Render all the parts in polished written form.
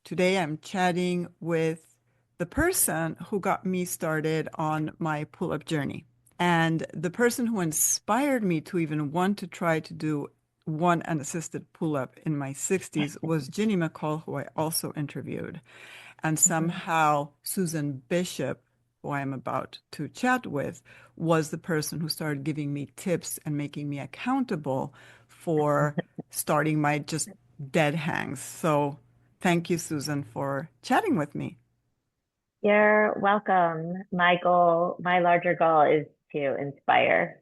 Today I'm chatting with the person who got me started on my pull-up journey. And the person who inspired me to even want to try to do one unassisted pull-up in my 60s was Ginny McCall, who I also interviewed. And Mhm. somehow Susan Bishop, who I'm about to chat with, was the person who started giving me tips and making me accountable for starting my just dead hangs. So thank you, Susan, for chatting with me. You're welcome. My larger goal is to inspire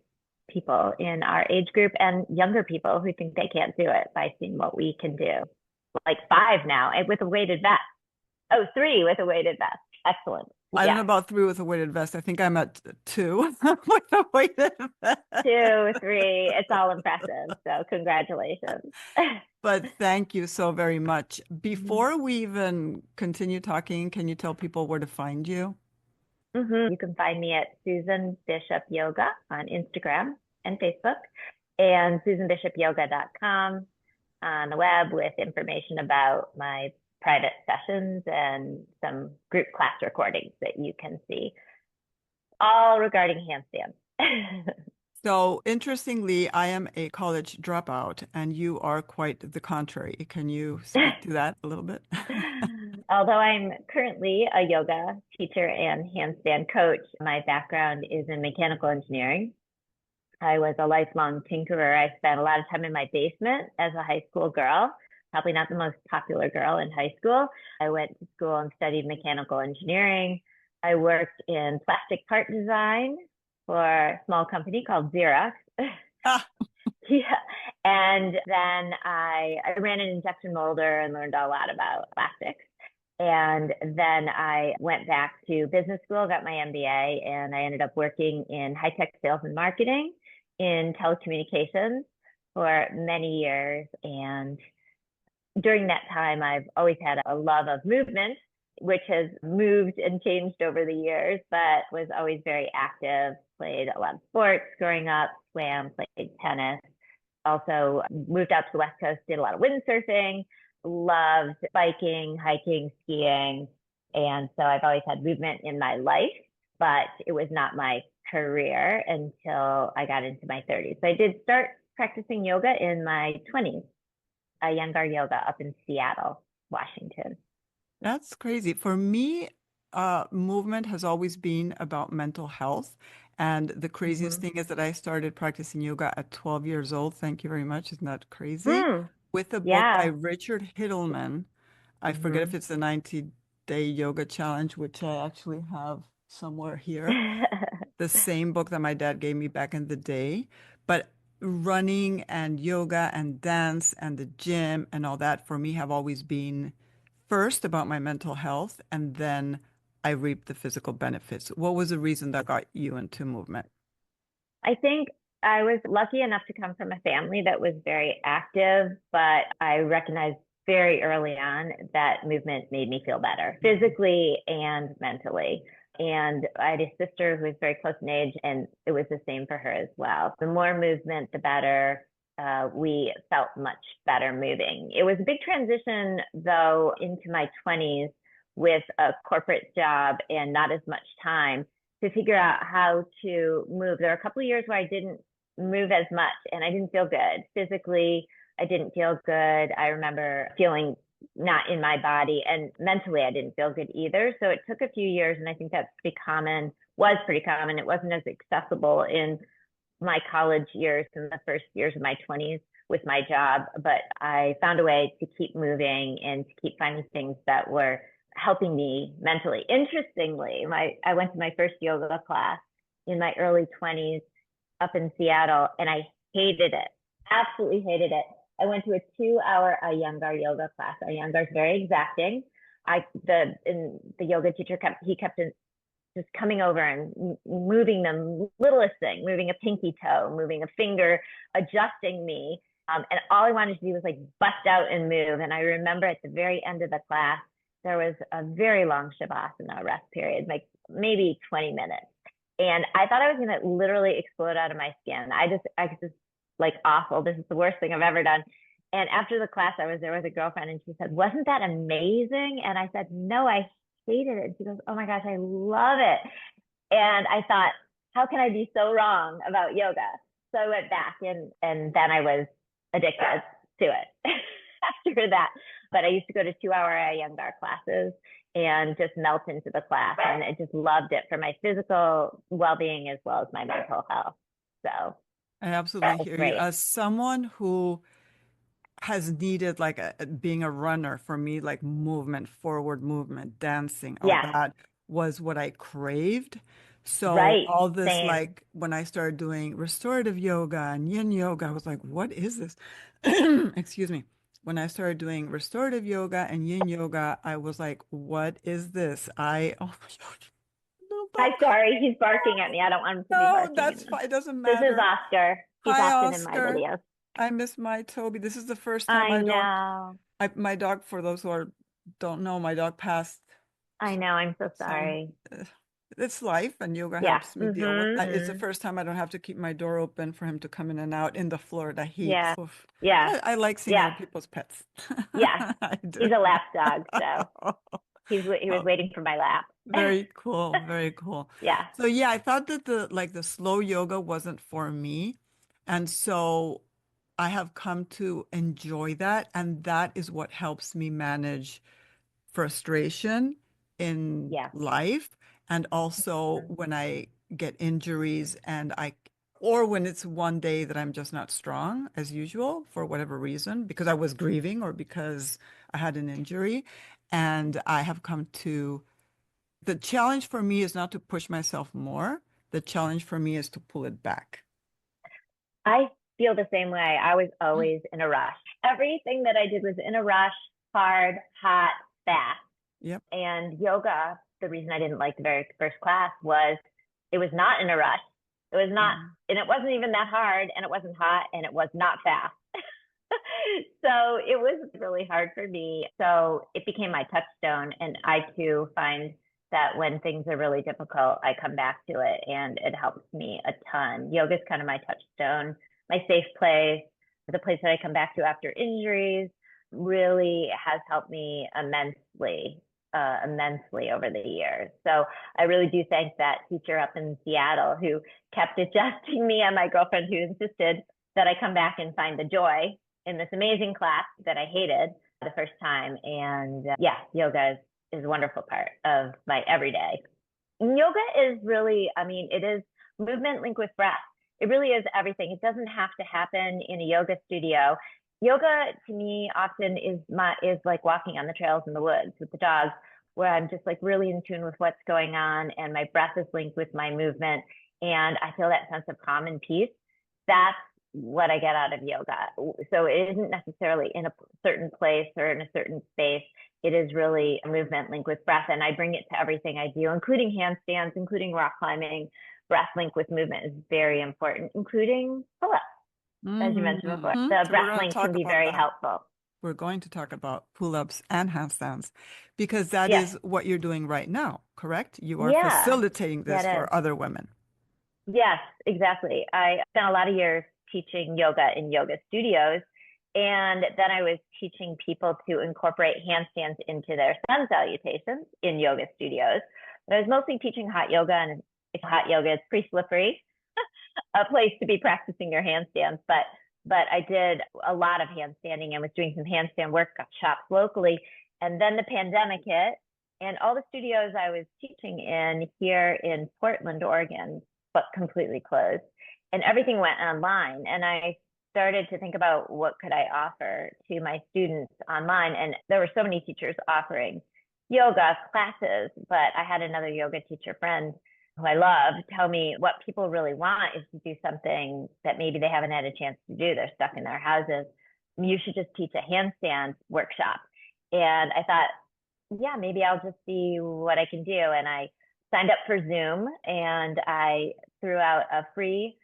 people in our age group and younger people who think they can't do it by seeing what we can do. Like five now and with a weighted vest. Oh, three with a weighted vest. Excellent. I don't Yeah. know about three with a weighted vest. I think I'm at two with a weighted vest. Two, three. It's all impressive. So congratulations. But thank you so very much. Before we even continue talking, can you tell people where to find you? You can find me at Susan Bishop Yoga on Instagram and Facebook and susanbishopyoga.com on the web with information about my private sessions and some group class recordings that you can see, all regarding handstands. So, interestingly, I am a college dropout, and you are quite the contrary. Can you speak to that a little bit? Although I'm currently a yoga teacher and handstand coach, my background is in mechanical engineering. I was a lifelong tinkerer. I spent a lot of time in my basement as a high school girl, probably not the most popular girl in high school. I went to school and studied mechanical engineering. I worked in plastic part design for a small company called Xerox. Ah, Yeah. And then I ran an injection molder and learned a lot about plastics. And then I went back to business school, got my MBA, and I ended up working in high tech sales and marketing in telecommunications for many years. And during that time, I've always had a love of movement, which has moved and changed over the years, but was always very active, played a lot of sports growing up, swam, played tennis, also moved out to the West Coast, did a lot of windsurfing, loved biking, hiking, skiing. And so I've always had movement in my life, but it was not my career until I got into my 30s. So I did start practicing yoga in my 20s, a Yangar yoga up in Seattle, Washington. that's crazy. For me, movement has always been about mental health. And the craziest Mm-hmm. thing is that I started practicing yoga at 12 years old. Thank you very much. Isn't that crazy? Mm, With a book by yeah. Richard Hittleman. I forget if Mm-hmm. it's the 90-day yoga challenge, which I actually have somewhere here. The same book that my dad gave me back in the day. But running and yoga and dance and the gym and all that for me have always been first about my mental health, and then I reaped the physical benefits. What was the reason that got you into movement? I think I was lucky enough to come from a family that was very active, but I recognized very early on that movement made me feel better physically and mentally. And I had a sister who was very close in age, and it was the same for her as well. The more movement, the better. We felt much better moving. It was a big transition, though, into my 20s with a corporate job and not as much time to figure out how to move. There were a couple of years where I didn't move as much and I didn't feel good. Physically, I didn't feel good. I remember feeling not in my body, and mentally I didn't feel good either. So it took a few years, and I think that's pretty common, was pretty common. It wasn't as accessible in my college years and the first years of my 20s with my job, but I found a way to keep moving and to keep finding things that were helping me mentally. Interestingly, I went to my first yoga class in my early 20s up in Seattle, and I hated it. Absolutely hated it. I went to a 2 hour Iyengar yoga class. Iyengar is very exacting. The yoga teacher kept just coming over and moving the littlest thing, moving a pinky toe, moving a finger, adjusting me. And all I wanted to do was like bust out and move. And I remember at the very end of the class, there was a very long shavasana rest period, like maybe 20 minutes. And I thought I was going to literally explode out of my skin. I was just like awful. This is the worst thing I've ever done. And after the class, I was there with a girlfriend and she said, "Wasn't that amazing?" And I said, "No, I hated it." And she goes, "Oh my gosh, I love it." And I thought, how can I be so wrong about yoga? So I went back and then I was addicted to it after that. But I used to go to 2 hour Iyengar classes and just melt into the class. And I just loved it for my physical well being as well as my mental health. So I absolutely that was hear you. great. As someone who has needed like being a runner for me, like movement, forward movement, dancing, all Yeah, that was what I craved. So right. all this, Same. like when I started doing restorative yoga and yin yoga, I was like, what is this? Excuse me. When I started doing restorative yoga and yin yoga, I was like, what is this? Oh my God, little Hi, dog. sorry. He's barking at me. I don't want him to be No, barking. that's fine. It doesn't This is matter. Oscar. He's Hi, often in my Oscar. videos. I miss my Toby. This is the first time I know. my dog, for those who don't know, my dog passed. I know. I'm so Some, sorry. uh, it's life, and yoga Yeah. helps me deal with that. It's the Mm-hmm. first time I don't have to keep my door open for him to come in and out in the Florida heat. Yeah. Oof. Yeah. I like seeing Yeah. other people's pets. Yeah. I do. He's a lap dog, so he was Oh, waiting for my lap. very cool, very cool. Yeah. So yeah, I thought that the slow yoga wasn't for me. And so I have come to enjoy that, and that is what helps me manage frustration in Yeah. life, and also when I get injuries or when it's one day that I'm just not strong as usual for whatever reason, because I was grieving or because I had an injury. And I have come to the challenge for me is not to push myself more. The challenge for me is to pull it back. I feel the same way. I was Mm. always in a rush. Everything that I did was in a rush, hard, hot, fast. Yep. And yoga, the reason I didn't like the very first class was it was not in a rush. It was not, Mm. and it wasn't even that hard, and it wasn't hot, and it was not fast. So it was really hard for me. So it became my touchstone. And I too find that when things are really difficult, I come back to it and it helps me a ton. Yoga is kind of my touchstone, my safe place, the place that I come back to after injuries really has helped me immensely over the years. So I really do thank that teacher up in Seattle who kept adjusting me and my girlfriend who insisted that I come back and find the joy in this amazing class that I hated the first time. And yeah, yoga is a wonderful part of my everyday. Yoga is really, I mean, it is movement linked with breath. It really is everything. It doesn't have to happen in a yoga studio. Yoga to me often is like walking on the trails in the woods with the dogs, where I'm just like really in tune with what's going on, and my breath is linked with my movement, and I feel that sense of calm and peace. That's what I get out of yoga. So it isn't necessarily in a certain place or in a certain space. It is really a movement linked with breath. And I bring it to everything I do, including handstands, including rock climbing. Breath link with movement is very important, including pull-ups, as you mentioned before. Hmm. The So we're breath going to link can talk be about very that. helpful. We're going to talk about pull-ups and handstands because that Yes. is what you're doing right now, correct? You are Yeah. facilitating Yeah, this it is. for other women. Yes, exactly. I spent a lot of years teaching yoga in yoga studios. And then I was teaching people to incorporate handstands into their sun salutations in yoga studios. But I was mostly teaching hot yoga, and hot yoga is pretty slippery, a place to be practicing your handstands. But I did a lot of handstanding and was doing some handstand workshops locally. And then the pandemic hit, and all the studios I was teaching in here in Portland, Oregon, but completely closed. And everything went online. And I started to think about what could I offer to my students online. And there were so many teachers offering yoga classes, but I had another yoga teacher friend who I love tell me what people really want is to do something that maybe they haven't had a chance to do. They're stuck in their houses. You should just teach a handstand workshop. And I thought, yeah, maybe I'll just see what I can do. And I signed up for Zoom and I threw out a free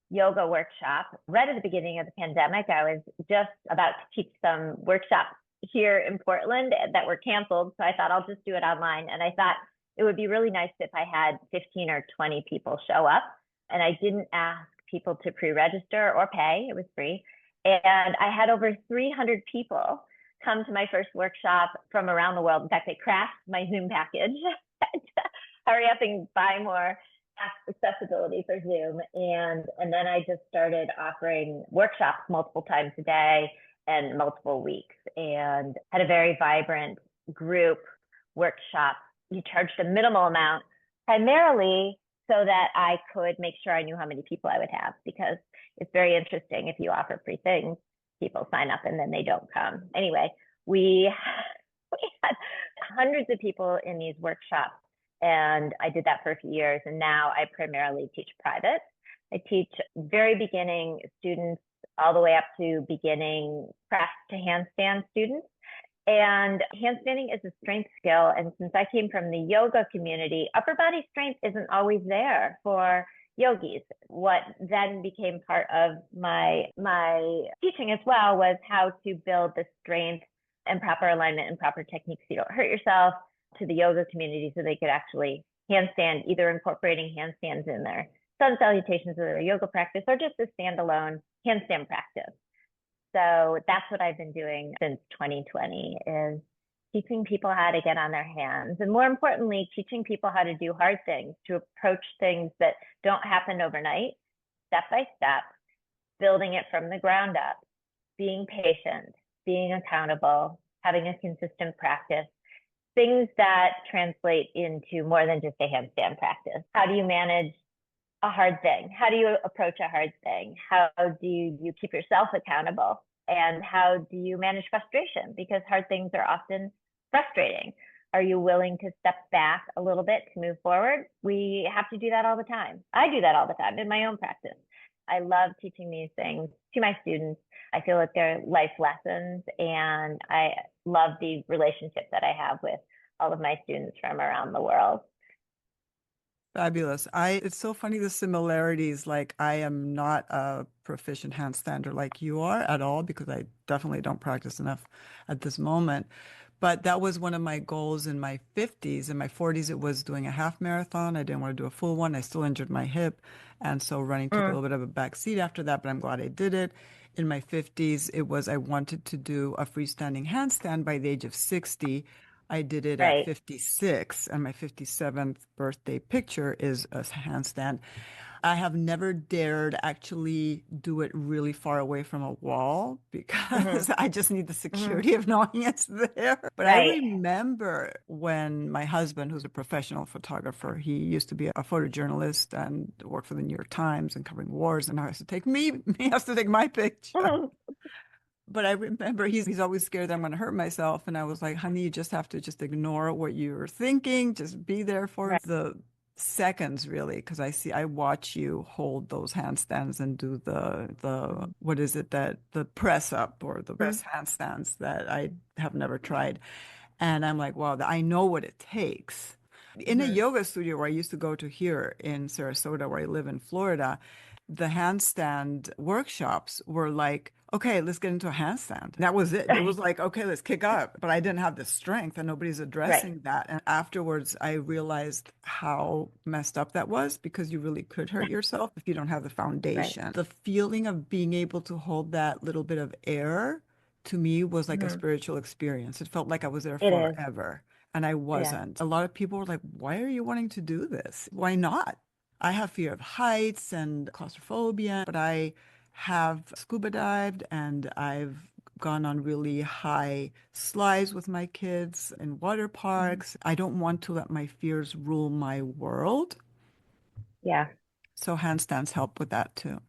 yoga workshop right at the beginning of the pandemic. I was just about to teach some workshops here in Portland that were canceled. So I thought I'll just do it online. And I thought it would be really nice if I had 15 or 20 people show up. And I didn't ask people to pre register or pay, it was free. And I had over 300 people come to my first workshop from around the world. In fact, they crashed my Zoom package. Hurry up and buy more accessibility for Zoom. And then I just started offering workshops multiple times a day and multiple weeks, and had a very vibrant group workshop. You charged a minimal amount, primarily so that I could make sure I knew how many people I would have, because it's very interesting if you offer free things, people sign up and then they don't come. Anyway, we had hundreds of people in these workshops, and I did that for a few years. And now I primarily teach private. I teach very beginning students all the way up to beginning craft to handstand students. And handstanding is a strength skill. And since I came from the yoga community, upper body strength isn't always there for yogis. What then became part of my teaching as well was how to build the strength and proper alignment and proper techniques so you don't hurt yourself to the yoga community, so they could actually handstand, either incorporating handstands in their sun salutations or their yoga practice, or just a standalone handstand practice. So that's what I've been doing since 2020, is teaching people how to get on their hands, and more importantly, teaching people how to do hard things, to approach things that don't happen overnight, step by step, building it from the ground up, being patient, being accountable, having a consistent practice, things that translate into more than just a handstand practice. How do you manage a hard thing? How do you approach a hard thing? How do you keep yourself accountable? And how do you manage frustration? Because hard things are often frustrating. Are you willing to step back a little bit to move forward? We have to do that all the time. I do that all the time in my own practice. I love teaching these things to my students. I feel like they're life lessons, and I love the relationship that I have with all of my students from around the world. Fabulous. It's so funny, the similarities. Like, I am not a proficient handstander like you are at all, because I definitely don't practice enough at this moment. But that was one of my goals in my 50s. In my 40s, it was doing a half marathon. I didn't want to do a full one. I still injured my hip. And so running took a Mm, little bit of a back seat after that, but I'm glad I did it. In my 50s, it was I wanted to do a freestanding handstand by the age of 60. I did it at right. 56, and my 57th birthday picture is a handstand. I have never dared actually do it really far away from a wall, Mm-hmm. because I just need the Mm-hmm. security of knowing it's there. But I Right. remember when my husband, who's a professional photographer, he used to be a photojournalist and worked for the New York Times and covering wars, and now he has to take me, he has to take my picture. Mm-hmm. But I remember he's always scared that I'm going to hurt myself. And I was like, honey, you just have to just ignore what you're thinking. Just be there for Right. the seconds, really. Because I watch you hold those handstands and do Mm-hmm. what is it, that the press up or the best handstands that I have never tried. And I'm like, wow, I know what it takes. In a Mm-hmm. yoga studio where I used to go to here in Sarasota, where I live in Florida, the handstand workshops were like, okay, let's get into a handstand. That was it. It was Right. like, okay, let's kick up. But I didn't have the strength, and nobody's Right. addressing that. And afterwards, I realized how messed up that was, because you really could hurt yourself if you don't have the Right. foundation. The feeling of being able to hold that little bit of air to me was like a Mm-hmm. spiritual experience. It felt like I was there It is. forever. And I Yeah. wasn't. A lot of people were like, why are you wanting to do this? Why not? I have fear of heights and claustrophobia, but I have scuba dived, and I've gone on really high slides with my kids in water Mm-hmm. parks. I don't want to let my fears rule my world. Yeah. So handstands help with that too.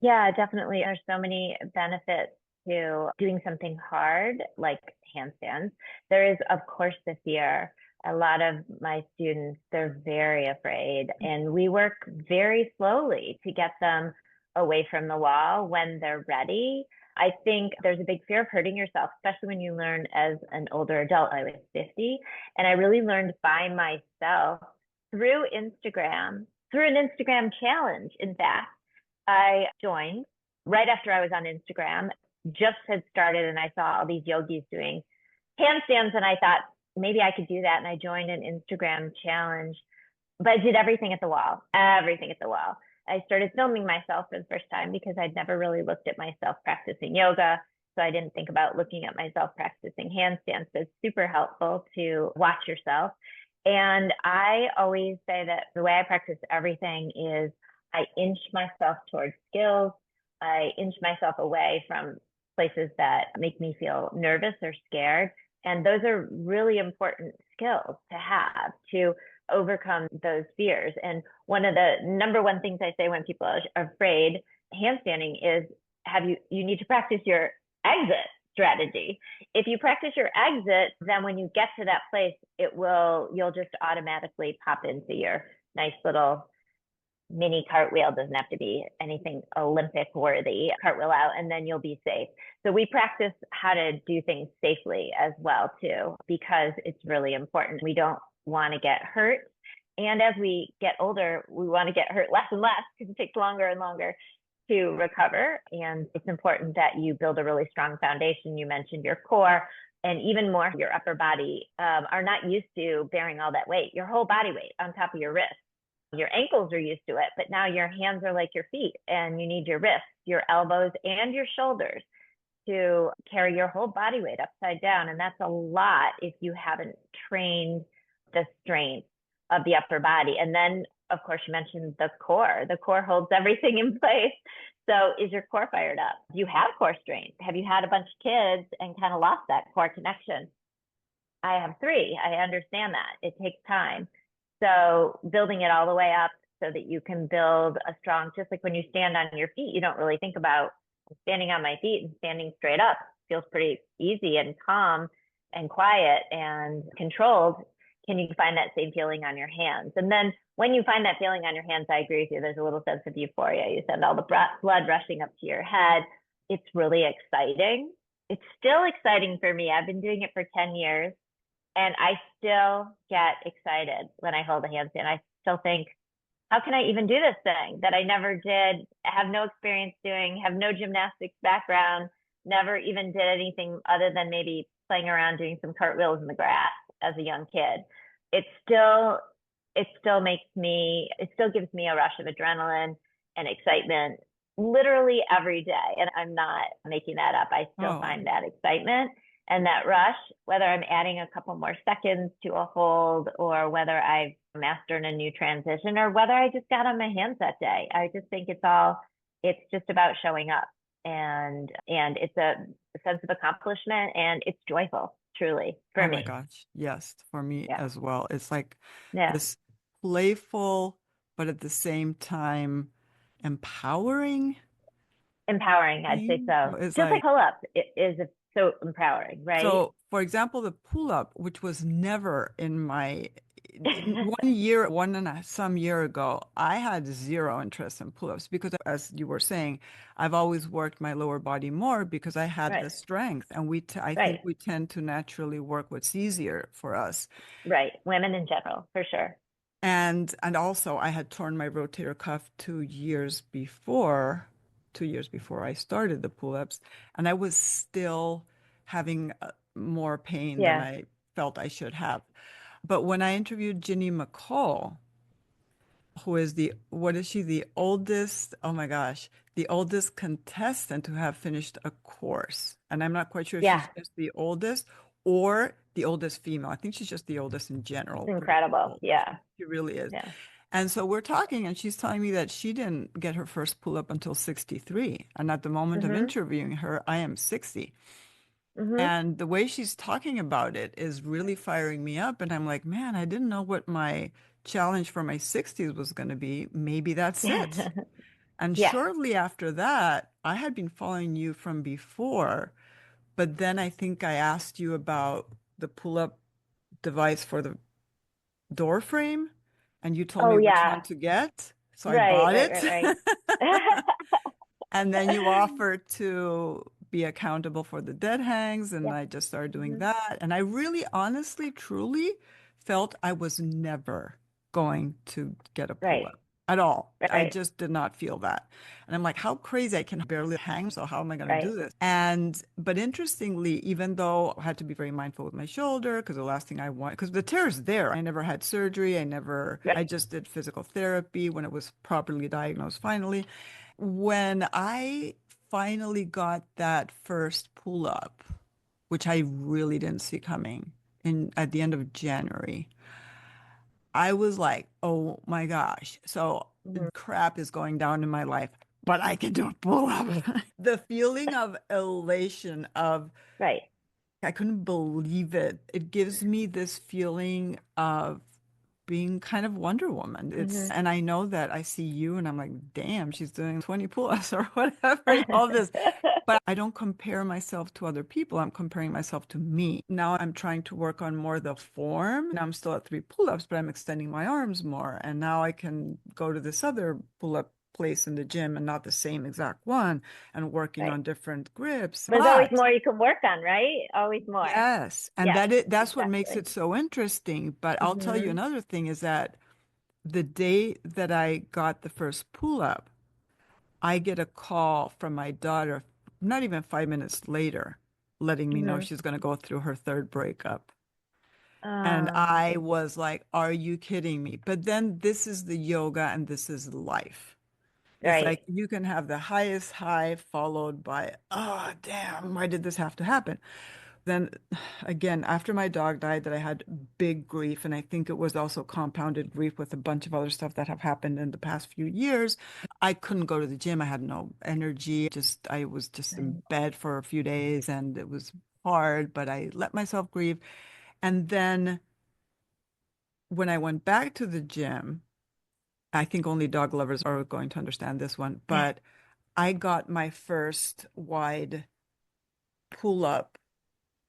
Yeah, definitely. There's so many benefits to doing something hard like handstands. There is, of course, the fear. A lot of my students, they're very afraid, and we work very slowly to get them away from the wall when they're ready. I think there's a big fear of hurting yourself, especially when you learn as an older adult. I was 50, and I really learned by myself through Instagram, through an Instagram challenge, in fact. I joined right after I was on Instagram, just had started, and I saw all these yogis doing handstands, and I thought maybe I could do that. And I joined an Instagram challenge, but I did everything at the wall, everything at the wall. I started filming myself for the first time because I'd never really looked at myself practicing yoga. So I didn't think about looking at myself practicing handstands. So it's super helpful to watch yourself. And I always say that the way I practice everything is I inch myself towards skills. I inch myself away from places that make me feel nervous or scared. And those are really important skills to have to overcome those fears. And one of the number one things I say when people are afraid handstanding is you need to practice your exit strategy. If you practice your exit, then when you get to that place, you'll just automatically pop into your nice little mini cartwheel. Doesn't have to be anything Olympic worthy, cartwheel out, and then you'll be safe. So we practice how to do things safely as well too, because it's really important. We don't want to get hurt. And as we get older, we want to get hurt less and less because it takes longer and longer to recover. And it's important that you build a really strong foundation. You mentioned your core, and even more, your upper body are not used to bearing all that weight, your whole body weight on top of your wrist. Your ankles are used to it, but now your hands are like your feet, and you need your wrists, your elbows, and your shoulders to carry your whole body weight upside down. And that's a lot if you haven't trained the strength of the upper body. And then, of course, you mentioned the core. The core holds everything in place. So is your core fired up? Do you have core strength? Have you had a bunch of kids and kind of lost that core connection? I have three. I understand that. It takes time. So building it all the way up so that you can build a strong, just like when you stand on your feet, you don't really think about standing on my feet and standing straight up. It feels pretty easy and calm and quiet and controlled. Can you find that same feeling on your hands? And then when you find that feeling on your hands, I agree with you. There's a little sense of euphoria. You send all the blood rushing up to your head. It's really exciting. It's still exciting for me. I've been doing it for 10 years. And I still get excited when I hold a handstand. I still think, how can I even do this thing that I never did, have no experience doing, have no gymnastics background, never even did anything other than maybe playing around doing some cartwheels in the grass as a young kid. It still gives me a rush of adrenaline and excitement literally every day. And I'm not making that up. I still Oh, find that excitement and that rush, whether I'm adding a couple more seconds to a hold or whether I've mastered a new transition or whether I just got on my hands that day. I just think it's just about showing up, and it's a sense of accomplishment, and it's joyful, truly, for oh my me. gosh. Yes, for me Yeah. as well. It's like Yeah. this playful, but at the same time empowering Empowering, I'd say thing. so. It's Just like like, pull up is so empowering, right? so for example, the pull up, which was never in my in 1 year, one and a some year ago, I had zero interest in pull ups because, as you were saying, I've always worked my lower body more because I had Right. the strength, and I think Right. we tend to naturally work what's easier for us. Right. Women in general, for sure. And also I had torn my rotator cuff 2 years before I started the pull-ups, and I was still having more pain than Yeah. I felt I should have. But when I interviewed Ginny McCall, who is what is she, the oldest, oh my gosh, the oldest contestant to have finished a course. And I'm not quite sure if she's Yeah. just the oldest or the oldest female. I think she's just the oldest in It's general, but the incredible. oldest. Yeah. She really is. Yeah. And so we're talking, and she's telling me that she didn't get her first pull up until 63. And at the moment of Mm-hmm. interviewing her, I am 60. Mm-hmm. And the way she's talking about it is really firing me up. And I'm like, man, I didn't know what my challenge for my 60s was going to be. Maybe that's it. And Yeah. shortly after that, I had been following you from before, but then I think I asked you about the pull-up device for the door frame, and you told me Oh which one yeah. to get. So I Right, bought right, it. right, right. And then you offered to be accountable for the dead hangs, and Yeah. I just started doing Hmm. that. And I really, honestly, truly felt I was never going to get a Right. pull-up. at all. I Right. just did not feel that. And I'm like, how crazy, I can barely hang. So how am I going to Right. do this? And, but interestingly, even though I had to be very mindful with my shoulder, because the last thing I want, because the tear is there. I never had surgery. I Right. just did physical therapy when it was properly diagnosed finally. When I finally got that first pull up, which I really didn't see coming at the end of January, I was like, oh my gosh. So Hmm. crap is going down in my life, but I can do a pull-up. The feeling of elation of Right. I couldn't believe it. It gives me this feeling of being kind of Wonder Woman. Hmm. And I know that I see you and I'm like, damn, she's doing 20 pull-ups or whatever, all this. But I don't compare myself to other people. I'm comparing myself to me. Now I'm trying to work on more the form. Now I'm still at 3 pull-ups, but I'm extending my arms more. And now I can go to this other pull-up place in the gym and not the same exact one and working Right. on different grips. There's always But more you can work on, right? Always more. yes, and Yes, that's what makes exactly. it so interesting. But I'll tell you Hmm. another thing is that the day that I got the first pull-up, I get a call from my daughter, not even 5 minutes later, letting me know Hmm. she's going to go through her third breakup. And Um, I was like, are you kidding me? But then this is the yoga and this is life. It's right. like you can have the highest high followed by, oh, damn, why did this have to happen? Then again, after my dog died, that I had big grief, and I think it was also compounded grief with a bunch of other stuff that have happened in the past few years. I couldn't go to the gym. I had no energy. I was just in Right. bed for a few days, and it was hard, but I let myself grieve. And then when I went back to the gym, I think only dog lovers are going to understand this one, but I got my first wide pull up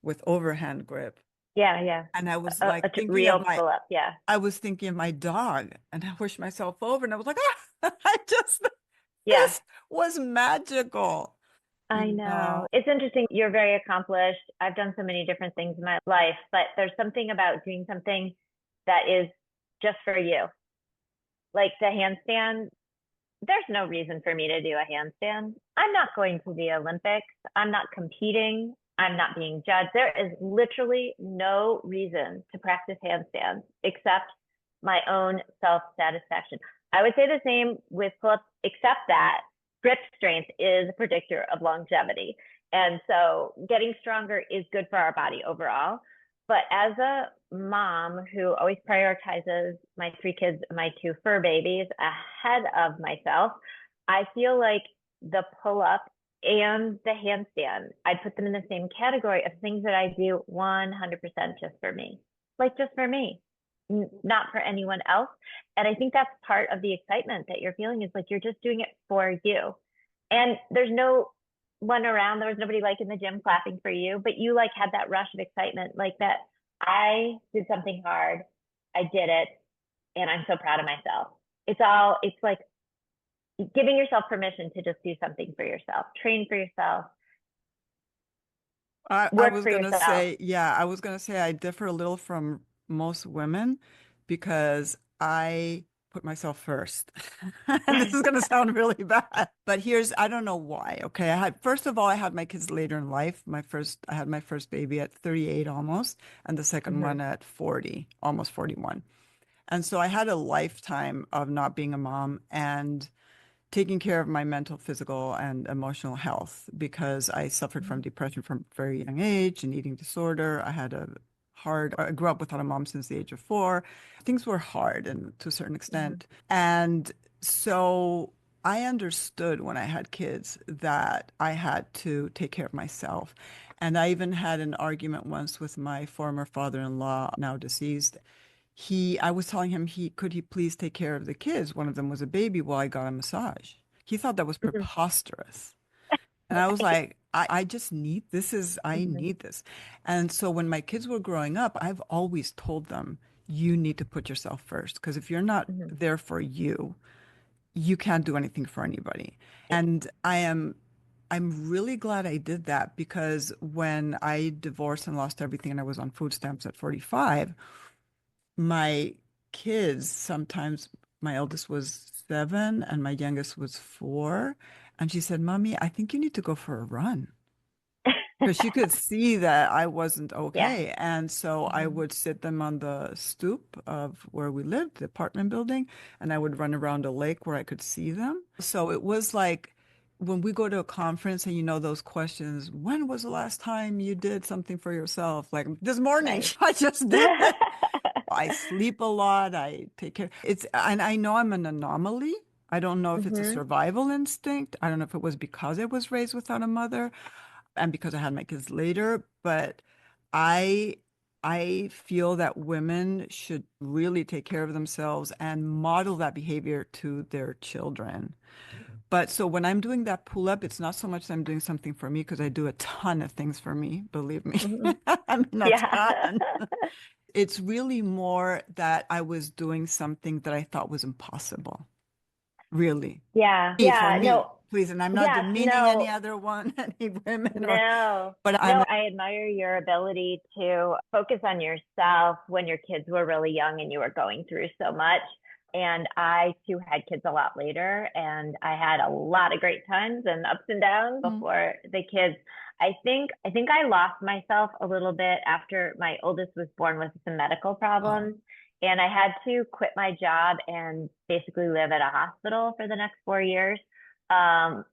with overhand grip. Yeah, yeah. And I was A like thinking of real pull up. Yeah. I was thinking of my dog and I pushed myself over and I was like, ah, I just, Yeah. this was magical, I you know. know. It's interesting. You're very accomplished. I've done so many different things in my life, but there's something about doing something that is just for you. Like the handstand, there's no reason for me to do a handstand. I'm not going to the Olympics. I'm not competing. I'm not being judged. There is literally no reason to practice handstands except my own self satisfaction. I would say the same with pull ups, except that grip strength is a predictor of longevity. And so getting stronger is good for our body overall. But as a mom who always prioritizes my 3 kids, my 2 fur babies ahead of myself, I feel like the pull up and the handstand, I'd put them in the same category of things that I do 100% just for me, like just for me, not for anyone else. And I think that's part of the excitement that you're feeling is like you're just doing it for you. And there's no one around, there was nobody like in the gym clapping for you, but you like had that rush of excitement, like that I did something hard, I did it, and I'm so proud of myself. It's like giving yourself permission to just do something for yourself, train for yourself, I work was for gonna yourself. say, yeah, I was gonna say I differ a little from most women because I put myself first. And this is gonna sound really bad. But I don't know why. Okay. First of all, I had my kids later in life. I had my first baby at 38 almost, and the second Hmm. one at 40, almost 41. And so I had a lifetime of not being a mom and taking care of my mental, physical, and emotional health because I suffered from depression from a very young age and eating disorder. I grew up without a mom since the age of 4. Things were hard and to a certain Hmm. extent. And so I understood when I had kids that I had to take care of myself. And I even had an argument once with my former father-in-law, now deceased. I was telling him could he please take care of the kids. One of them was a baby while I got a massage. He thought that was Hmm. preposterous. And I was like, I just need I Hmm. need this. And so when my kids were growing up, I've always told them, you need to put yourself first. Because if you're not Hmm. there for you, you can't do anything for anybody. And I'm really glad I did that because when I divorced and lost everything and I was on food stamps at 45, my kids sometimes, my eldest was 7 and my youngest was 4. And she said, Mommy, I think you need to go for a run. Because she could see that I wasn't Yeah. okay. And so I Hmm. would sit them on the stoop of where we lived, the apartment building, and I would run around a lake where I could see them. So it was like when we go to a conference and you know those questions, when was the last time you did something for yourself? Like this morning, Right. I just did it. I sleep a lot. I take care. And I know I'm an anomaly. I don't know if it's a Hmm. survival instinct. I don't know if it was because I was raised without a mother and because I had my kids later, but I I feel that women should really take care of themselves and model that behavior to their children. But so when I'm doing that pull up, it's not so much that I'm doing something for me because I do a ton of things for me, believe me. Hmm. I mean, a Yeah. ton. It's really more that I was doing something that I thought was impossible, really. Yeah. For Yeah. me, No. please. And I'm not Yes. demeaning any No. other one, any women or, No. but No, I admire your ability to focus on yourself when your kids were really young and you were going through so much. And I too had kids a lot later, and I had a lot of great times and ups and downs Mm. before the kids. I think I lost myself a little bit after my oldest was born with some medical Oh, problems. And I had to quit my job and basically live at a hospital for the next 4 years. Um,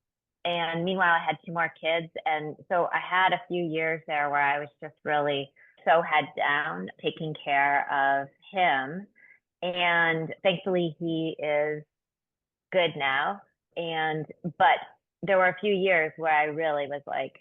and meanwhile, I had two more kids. And so I had a few years there where I was just really so head down, taking care of him. And thankfully, he is good now. But there were a few years where I really was like,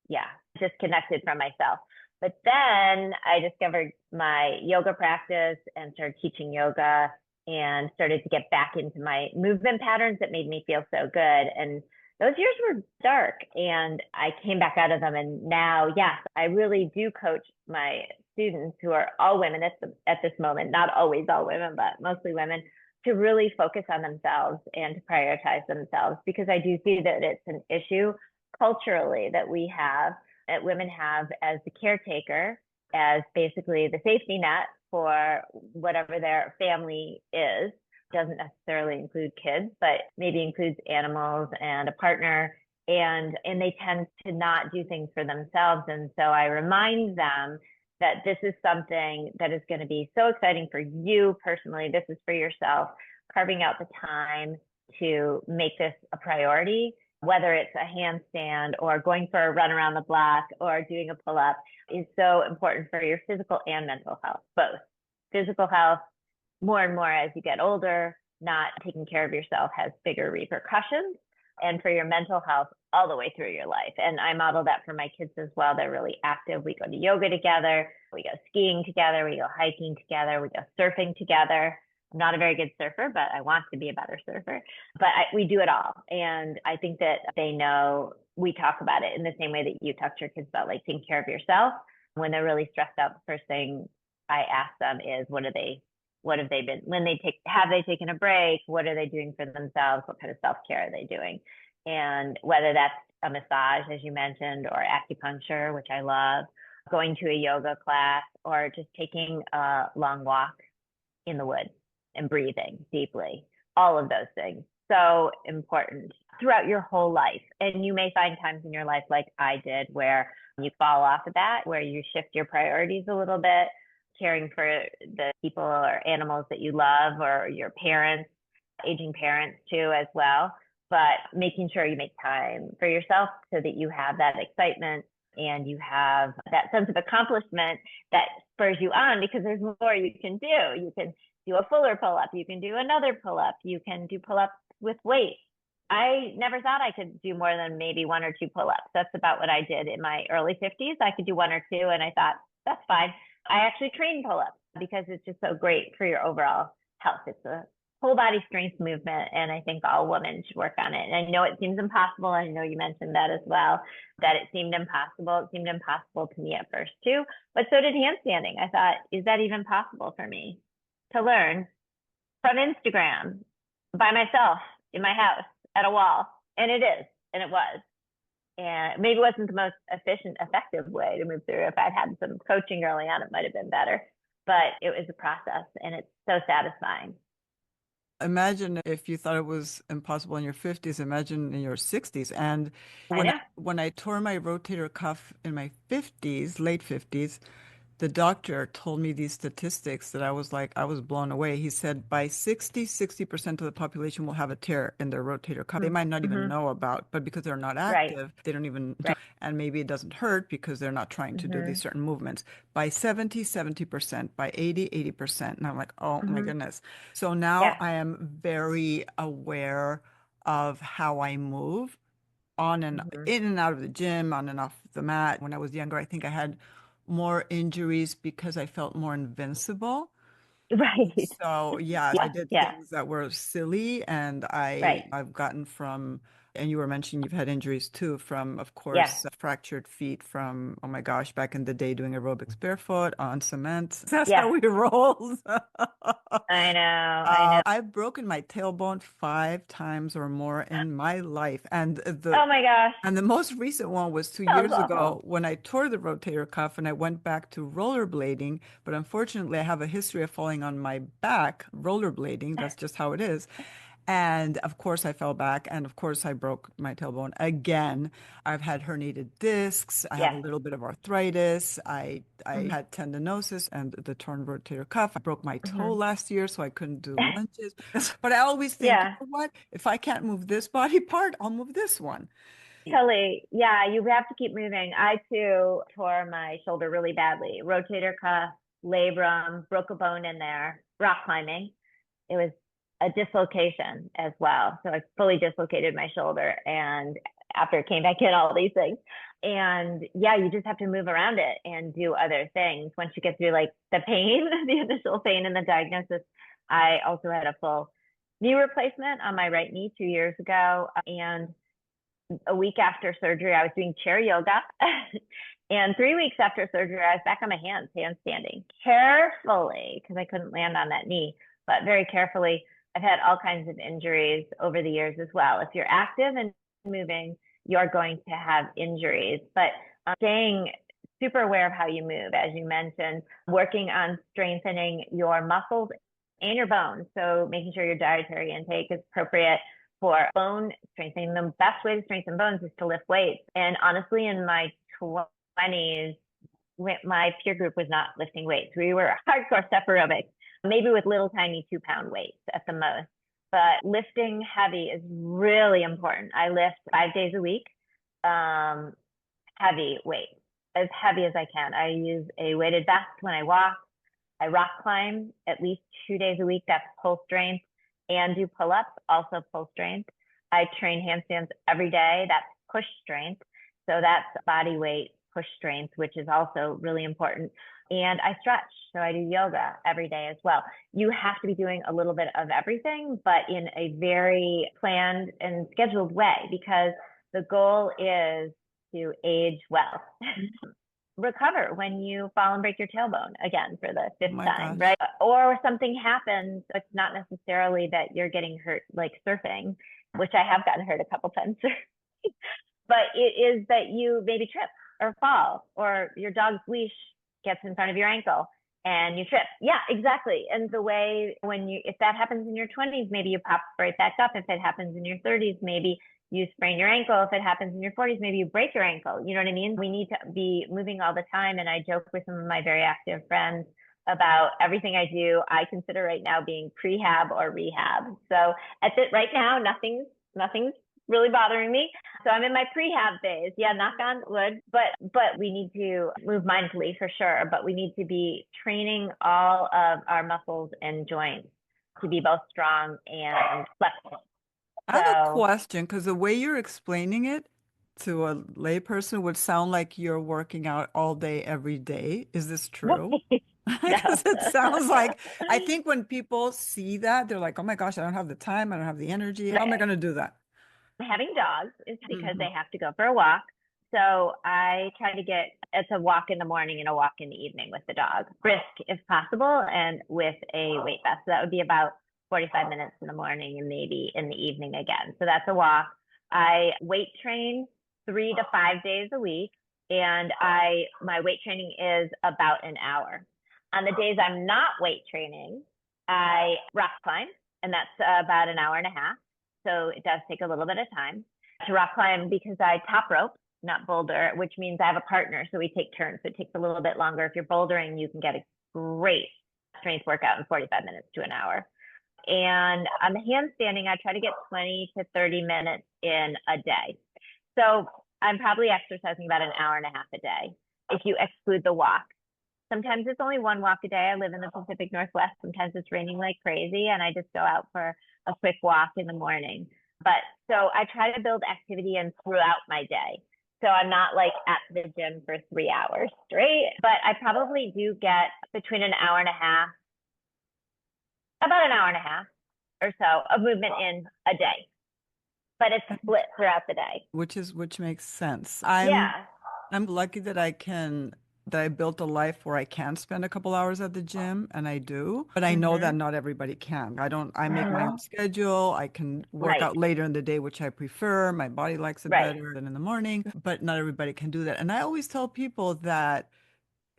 yeah, disconnected from myself. But then I discovered my yoga practice and started teaching yoga and started to get back into my movement patterns that made me feel so good. And those years were dark and I came back out of them. And now, yes, I really do coach my students who are all women at this moment, not always all women, but mostly women, to really focus on themselves and to prioritize themselves because I do see that it's an issue culturally that women have as the caretaker, as basically the safety net for whatever their family is. Doesn't necessarily include kids, but maybe includes animals and a partner. And they tend to not do things for themselves. And so I remind them that this is something that is going to be so exciting for you personally. This is for yourself, carving out the time to make this a priority, whether it's a handstand or going for a run around the block or doing a pull up, is so important for your physical and mental health, both. Physical health, more and more as you get older, not taking care of yourself has bigger repercussions. And for your mental health, all the way through your life. And I model that for my kids as well. They're really active. We go to yoga together, we go skiing together, we go hiking together, we go surfing together. I'm not a very good surfer, but I want to be a better surfer. We do it all. And I think that they know we talk about it in the same way that you talk to your kids about like taking care of yourself. When they're really stressed out, the first thing I ask them is, what have they been, have they taken a break? What are they doing for themselves? What kind of self-care are they doing? And whether that's a massage, as you mentioned, or acupuncture, which I love, going to a yoga class, or just taking a long walk in the woods and breathing deeply, all of those things. So important throughout your whole life. And you may find times in your life, like I did, where you fall off of that, where you shift your priorities a little bit, caring for the people or animals that you love, or your parents, aging parents too, as well. But making sure you make time for yourself so that you have that excitement and you have that sense of accomplishment that spurs you on because there's more you can do. You can do a fuller pull up, you can do another pull up, you can do pull ups with weight. I never thought I could do more than maybe one or two pull ups. That's about what I did in my early 50s. I could do one or two, and I thought, that's fine. I actually train pull ups because it's just so great for your overall health. It's a whole body strength movement, and I think all women should work on it. And I know it seems impossible. I know you mentioned that as well, that it seemed impossible. It seemed impossible to me at first too, but so did handstanding. I thought, is that even possible for me to learn from Instagram by myself in my house at a wall? And it is, and it was. And maybe it wasn't the most efficient, effective way to move through. If I'd had some coaching early on, it might have been better. But it was a process, and it's so satisfying. Imagine if you thought it was impossible in your 50s, imagine in your 60s. And I know. when I tore my rotator cuff in my 50s, late 50s, the doctor told me these statistics that I was like, I was blown away. He said by 60% of the population will have a tear in their rotator cuff. They might not even Mm-hmm. know about, but because they're not Right. active, they don't even, Right. and maybe it doesn't hurt because they're not trying to do Mm-hmm. these certain movements. By 70%, by 80%. And I'm like, oh my Mm-hmm. goodness. So now Yeah. I am very aware of how I move on and Mm-hmm. in and out of the gym, on and off the mat. When I was younger, I think I had more injuries because I felt more invincible. Right. So yes, Yeah. I did Yeah. things that were silly, and Right. I've gotten from, and you were mentioning you've had injuries too from, of Yeah. course, fractured feet from, oh my gosh, back in the day doing aerobics barefoot on cement. That's how Yeah. we rolled. I know. I know. I've broken my tailbone 5 times or more in my life, Oh my gosh. and the most recent one was two Sounds years ago awful. when I tore the rotator cuff and I went back to rollerblading. But unfortunately, I have a history of falling on my back rollerblading. That's just how it is. And of course, I fell back. And of course, I broke my tailbone again. I've had herniated discs. I have a Yeah. little bit of arthritis. I Mm-hmm. had tendinosis and the torn rotator cuff. I broke my toe Mm-hmm. last year, so I couldn't do lunges. But I always think, you Yeah. know what? If I can't move this body part, I'll move this one. Totally. Yeah, you have to keep moving. I too tore my shoulder really badly. Rotator cuff, labrum, broke a bone in there, rock climbing. It was a dislocation as well. So I fully dislocated my shoulder and after it came back in, all these things. And yeah, you just have to move around it and do other things. Once you get through like the pain, the initial pain and the diagnosis, I also had a full knee replacement on my right knee 2 years ago. And a week after surgery, I was doing chair yoga. And 3 weeks after surgery, I was back on my hands, handstanding carefully because I couldn't land on that knee, but very carefully. I've had all kinds of injuries over the years as well. If you're active and moving, you're going to have injuries, but staying super aware of how you move, as you mentioned, working on strengthening your muscles and your bones. So making sure your dietary intake is appropriate for bone strengthening. The best way to strengthen bones is to lift weights. And honestly, in my 20s, my peer group was not lifting weights. We were hardcore step aerobics, maybe with little tiny 2 pound weights at the most. But lifting heavy is really important. I lift 5 days a week, heavy weights, as heavy as I can. I use a weighted vest when I walk. I rock climb at least 2 days a week. That's pull strength and do pull ups, also pull strength. I train handstands every day. That's push strength. So that's body weight push strength, which is also really important. And I stretch. So I do yoga every day as well. You have to be doing a little bit of everything, but in a very planned and scheduled way, because the goal is to age well. Recover when you fall and break your tailbone again for the Oh fifth my time, right? gosh. Or something happens. It's not necessarily that you're getting hurt like surfing, which I have gotten hurt a couple times, but it is that you maybe trip or fall, or your dog's leash gets in front of your ankle and you trip. Yeah, exactly. And the way if that happens in your 20s, maybe you pop right back up. If it happens in your 30s, maybe you sprain your ankle. If it happens in your 40s, maybe you break your ankle. You know what I mean? We need to be moving all the time. And I joke with some of my very active friends about everything I do. I consider right now being prehab or rehab. So at it right now, nothing's really bothering me. So I'm in my prehab phase. Yeah, knock on wood. But we need to move mindfully for sure. But we need to be training all of our muscles and joints to be both strong and flexible. I have a So question because the way you're explaining it to a layperson would sound like you're working out all day, every day. Is this true? no. Because it sounds like, I think when people see that, they're like, oh my gosh, I don't have the time. I don't have the energy. How am I Right. going to do that? Having dogs is because Hmm. they have to go for a walk. So I try to get it's a walk in the morning and a walk in the evening with the dog, brisk if possible, and with a weight vest. So that would be about 45 minutes in the morning and maybe in the evening again. So that's a walk. I weight train 3 to 5 days a week, and I my weight training is about an hour. On the days I'm not weight training, I rock climb. and that's about an hour and a half. So it does take a little bit of time to rock climb because I top rope, not boulder, which means I have a partner. So we take turns. So it takes a little bit longer. If you're bouldering, you can get a great strength workout in 45 minutes to an hour. And on the handstanding, I try to get 20 to 30 minutes in a day. So I'm probably exercising about an hour and a half a day if you exclude the walk. Sometimes it's only one walk a day. I live in the Pacific Northwest. Sometimes it's raining like crazy, and I just go out for a quick walk in the morning. But so I try to build activity in throughout my day. So I'm not like at the gym for 3 hours straight, but I probably do get between an hour and a half, about an hour and a half or so of movement in a day. But it's split throughout the day. Which makes sense. I'm lucky that I built a life where I can spend a couple hours at the gym, and I do, but I know that not everybody can. I make my own schedule. I can work out later in the day, which I prefer. My body likes it better than in the morning, but not everybody can do that. And I always tell people that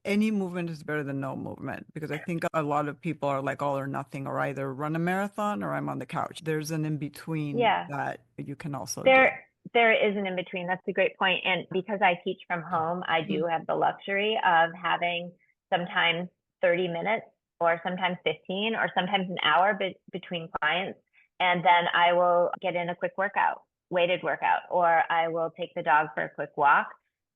any movement is better than no movement, because I think a lot of people are like all or nothing, or either run a marathon or I'm on the couch. There's an in between that you can also do. There is an in between. That's a great point. And because I teach from home, I do have the luxury of having sometimes 30 minutes or sometimes 15 or sometimes an hour between clients. And then I will get in a quick workout, weighted workout, or I will take the dog for a quick walk.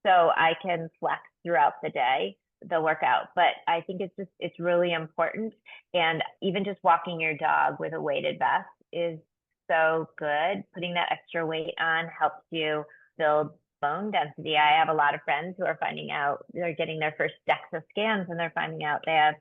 So I can flex throughout the day, the workout. But I think it's really important. And even just walking your dog with a weighted vest is so good. Putting that extra weight on helps you build bone density. I have a lot of friends who are finding out they're getting their first DEXA scans and they're finding out they have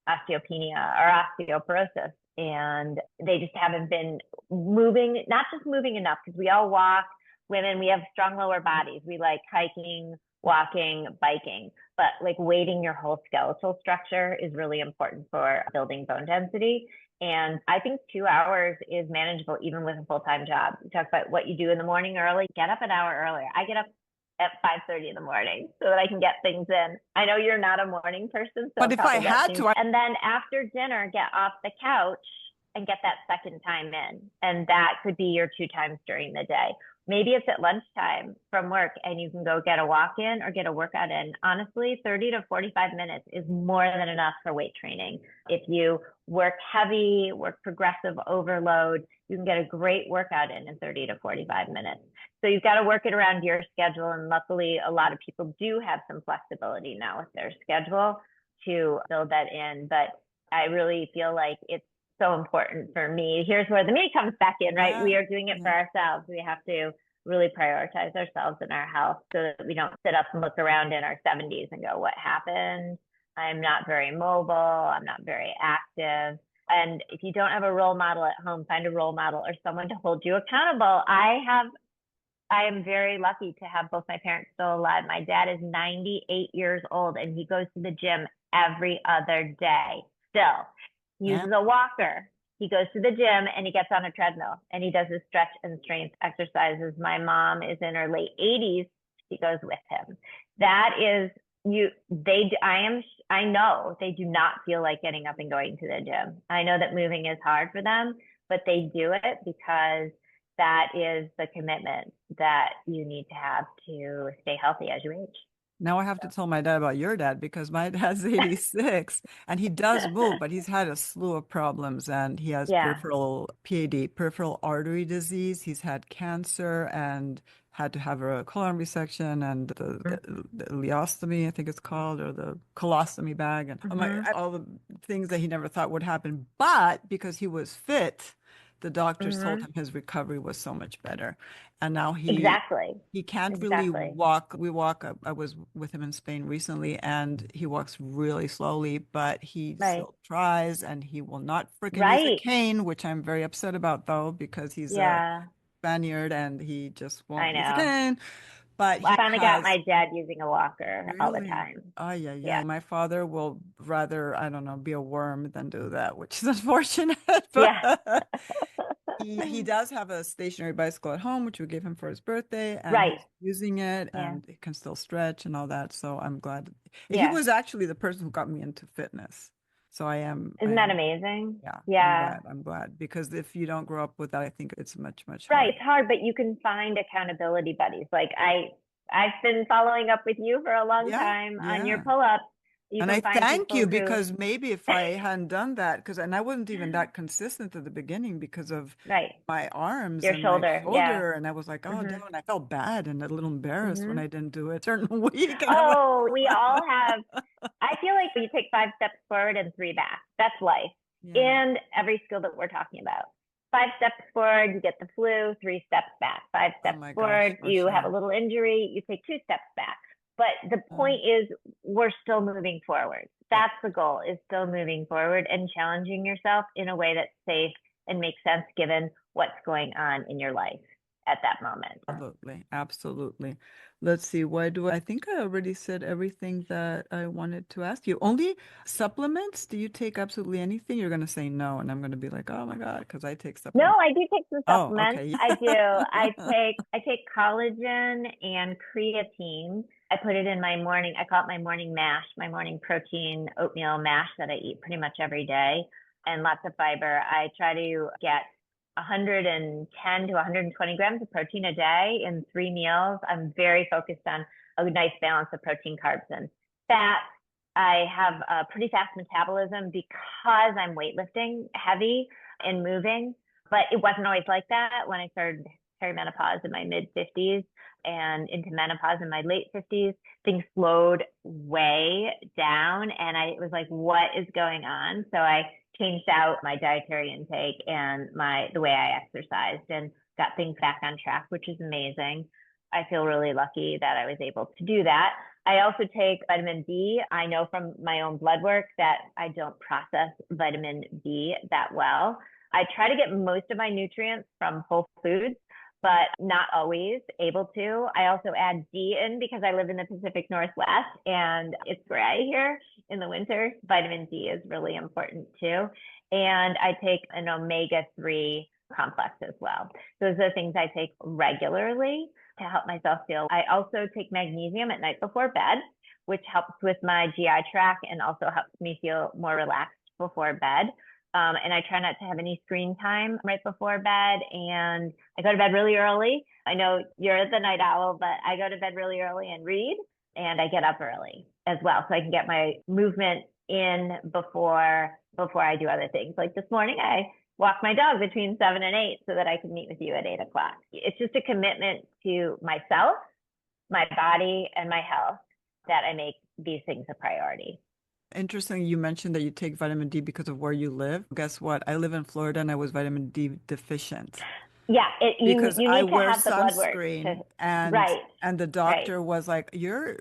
osteopenia or osteoporosis, and they just haven't been moving, not just moving enough, because we all walk. Women, we have strong lower bodies. We like hiking, walking, biking, but like weighting your whole skeletal structure is really important for building bone density. And I think 2 hours is manageable even with a full-time job. You talk about what you do in the morning early, get up an hour earlier. I get up at 5:30 in the morning so that I can get things in. I know you're not a morning person, so but if I had to, and then after dinner, get off the couch and get that second time in. And that could be your 2 times during the day. Maybe it's at lunchtime from work and you can go get a walk in or get a workout in. Honestly, 30 to 45 minutes is more than enough for weight training. If you work heavy, work progressive overload, you can get a great workout in 30 to 45 minutes. So you've got to work it around your schedule. And luckily, a lot of people do have some flexibility now with their schedule to build that in. But I really feel like it's so important for me. Here's where the me comes back in, right? Yeah. We are doing it for ourselves. We have to really prioritize ourselves and our health so that we don't sit up and look around in our 70s and go, what happened? I'm not very mobile. I'm not very active. And if you don't have a role model at home, find a role model or someone to hold you accountable. I am very lucky to have both my parents still alive. My dad is 98 years old and he goes to the gym every other day still. He uses a walker. He goes to the gym and he gets on a treadmill and he does his stretch and strength exercises. My mom is in her late 80s. She goes with him. That is I know they do not feel like getting up and going to the gym. I know that moving is hard for them, but they do it because that is the commitment that you need to have to stay healthy as you age. Now I have to tell my dad about your dad, because my dad's 86 and he does move, but he's had a slew of problems, and he has peripheral PAD, peripheral artery disease. He's had cancer and had to have a colon resection and the ileostomy, I think it's called, or the colostomy bag, and all the things that he never thought would happen. But because he was fit, the doctors told him his recovery was so much better. And now he can't really walk. I was with him in Spain recently, and he walks really slowly, but he still tries, and he will not freaking use a cane, which I'm very upset about, though, because he's a Spaniard and he just won't use a cane. But I finally got my dad using a walker all the time. Oh, yeah. My father will rather, I don't know, be a worm than do that, which is unfortunate. But he does have a stationary bicycle at home, which we gave him for his birthday, and he's using it, and it can still stretch and all that. So I'm glad. He was actually the person who got me into fitness. So I Isn't that am, amazing? yeah, Yeah. I'm glad because if you don't grow up with that, I think it's much Right. harder. It's hard, but you can find accountability buddies. Like I've been following up with you for a long Yeah, time on your yeah. pull-ups. You And I can find thank you people who, because maybe if I hadn't done that, because and I wasn't even that consistent at the beginning because of right, my arms your and my shoulder. Yeah. shoulder, and I was like, oh, Hmm. damn, and I felt bad and a little embarrassed when Hmm. I didn't do it a certain week, and I'm like, Oh, we all have. I feel like you take 5 steps forward and 3 back. That's life. yeah, And every skill that we're talking about. 5 steps forward, you get the flu, 3 steps back. Five oh steps my gosh, forward, for you have sure. a little injury, you take 2 steps back. But the Uh, point is, we're still moving forward. yeah. That's the goal, is still moving forward and challenging yourself in a way that's safe and makes sense given what's going on in your life at that moment. Absolutely, absolutely. Let's see, why do I think I already said everything that I wanted to ask you. Only supplements? Do you take absolutely anything? You're going to say no, and I'm going to be like, oh my God, because I take No, supplements. I do take some Oh, supplements. okay. I do. I take collagen and creatine. I put it in my morning. I call it my morning mash, my morning protein oatmeal mash that I eat pretty much every day, and lots of fiber. I try to get 110 to 120 grams of protein a day in 3 meals. I'm very focused on a nice balance of protein, carbs, and fat. I have a pretty fast metabolism because I'm weightlifting heavy and moving, but it wasn't always like that when I started perimenopause in my mid 50s and into menopause in my late 50s. Things slowed way down, and I was like, what is going on? So I changed out my dietary intake and the way I exercised and got things back on track, which is amazing. I feel really lucky that I was able to do that. I also take vitamin D. I know from my own blood work that I don't process vitamin D that well. I try to get most of my nutrients from whole foods, but not always able to. I also add D in because I live in the Pacific Northwest and it's gray here in the winter. Vitamin D is really important too. And I take an omega-3 complex as well. Those are things I take regularly to help myself feel. I also take magnesium at night before bed, which helps with my GI tract and also helps me feel more relaxed before bed. And I try not to have any screen time right before bed. And I go to bed really early. I know you're the night owl, but I go to bed really early and read, and I get up early as well, so I can get my movement in before I do other things. Like this morning, I walk my dog between 7 and 8 so that I can meet with you at 8 o'clock. It's just a commitment to myself, my body, and my health that I make these things a priority. Interesting. You mentioned that you take vitamin D because of where you live. Guess what? I live in Florida and I was vitamin D deficient Yeah, you because you I need to wear have the blood work to. sunscreen Right, and the right. doctor was like, "You're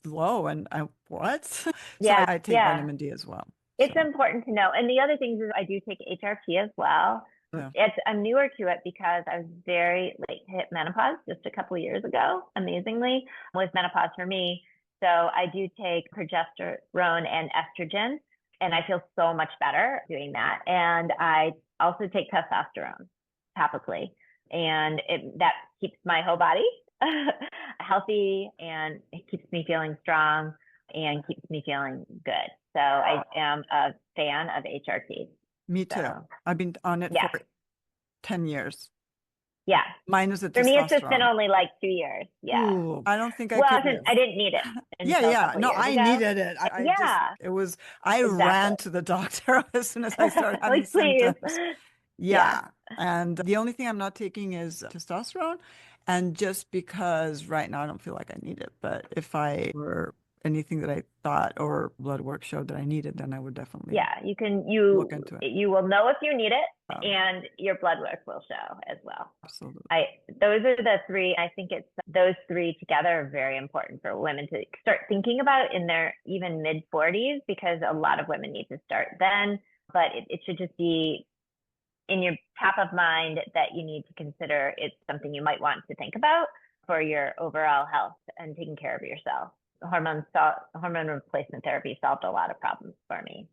low." And I, what? So Yeah, I take yeah. vitamin D as well. It's So, important to know. And the other things is I do take HRT as well. yeah. I'm newer to it because I was very late to hit menopause just a couple of years ago, amazingly, was menopause for me. So I do take progesterone and estrogen, and I feel so much better doing that. And I also take testosterone topically, and that keeps my whole body healthy, and it keeps me feeling strong and keeps me feeling good. So I am a fan of HRT. Me too. So I've been on it yeah, for 10 years. yeah. Minus the For me, it's just been testosterone. only like 2 years. Yeah. Ooh, I don't think I Well, could since live. I didn't need it Yeah, until a yeah. couple of No, years I ago. needed it. I just, Yeah, it was, I exactly. ran to the doctor as soon as I started having Like, please. symptoms. Yeah. Yeah. And the only thing I'm not taking is testosterone. And just because right now I don't feel like I need it. But if I were anything that I thought or blood work showed that I needed, then I would definitely Yeah, you can look into it. you will know if you need it, Um, and your blood work will show as well. absolutely. I Those are the three. I think it's those three together are very important for women to start thinking about in their even mid 40s, because a lot of women need to start then, but it should just be in your top of mind that you need to consider it's something you might want to think about for your overall health and taking care of yourself. Hormone replacement therapy solved a lot of problems for me,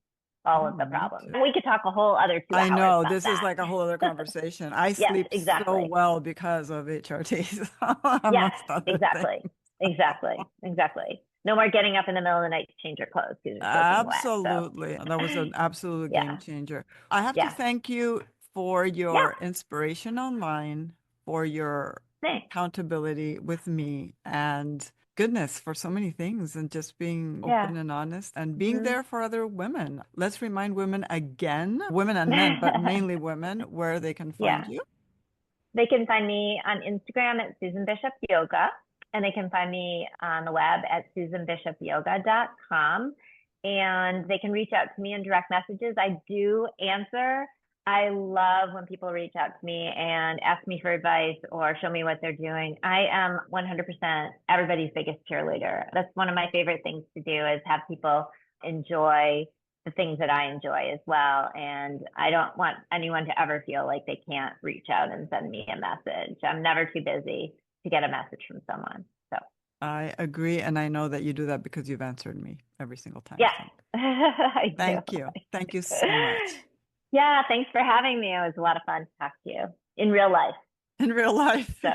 all Oh, of the me problems. too. We could talk a whole other two I hours know about this is that. like a whole other conversation. I Yes, sleep so exactly. well because of HRTs, Yes, amongst other things. exactly. Exactly. Exactly. No more getting up in the middle of the night to change your clothes because you're soaking wet. So Absolutely. That was an absolute game yeah, changer. I have to yeah, thank you for yeah. your inspiration online, for your Thanks. accountability with me, and goodness, for so many things, and just being Yeah. open and honest and being Hmm. there for other women. Let's remind women again, women and men, but mainly women, where they can find Yeah. you. They can find me on Instagram at Susan Bishop Yoga, and they can find me on the web at susanbishopyoga.com. And they can reach out to me in direct messages. I do answer. I love when people reach out to me and ask me for advice or show me what they're doing. I am 100% everybody's biggest cheerleader. That's one of my favorite things to do is have people enjoy the things that I enjoy as well. And I don't want anyone to ever feel like they can't reach out and send me a message. I'm never too busy to get a message from someone. So, I agree, and I know that you do that because you've answered me every single time. yes, So I do. thank you. Thank you so much. Yeah, thanks for having me. It was a lot of fun to talk to you in real life. In real life. So,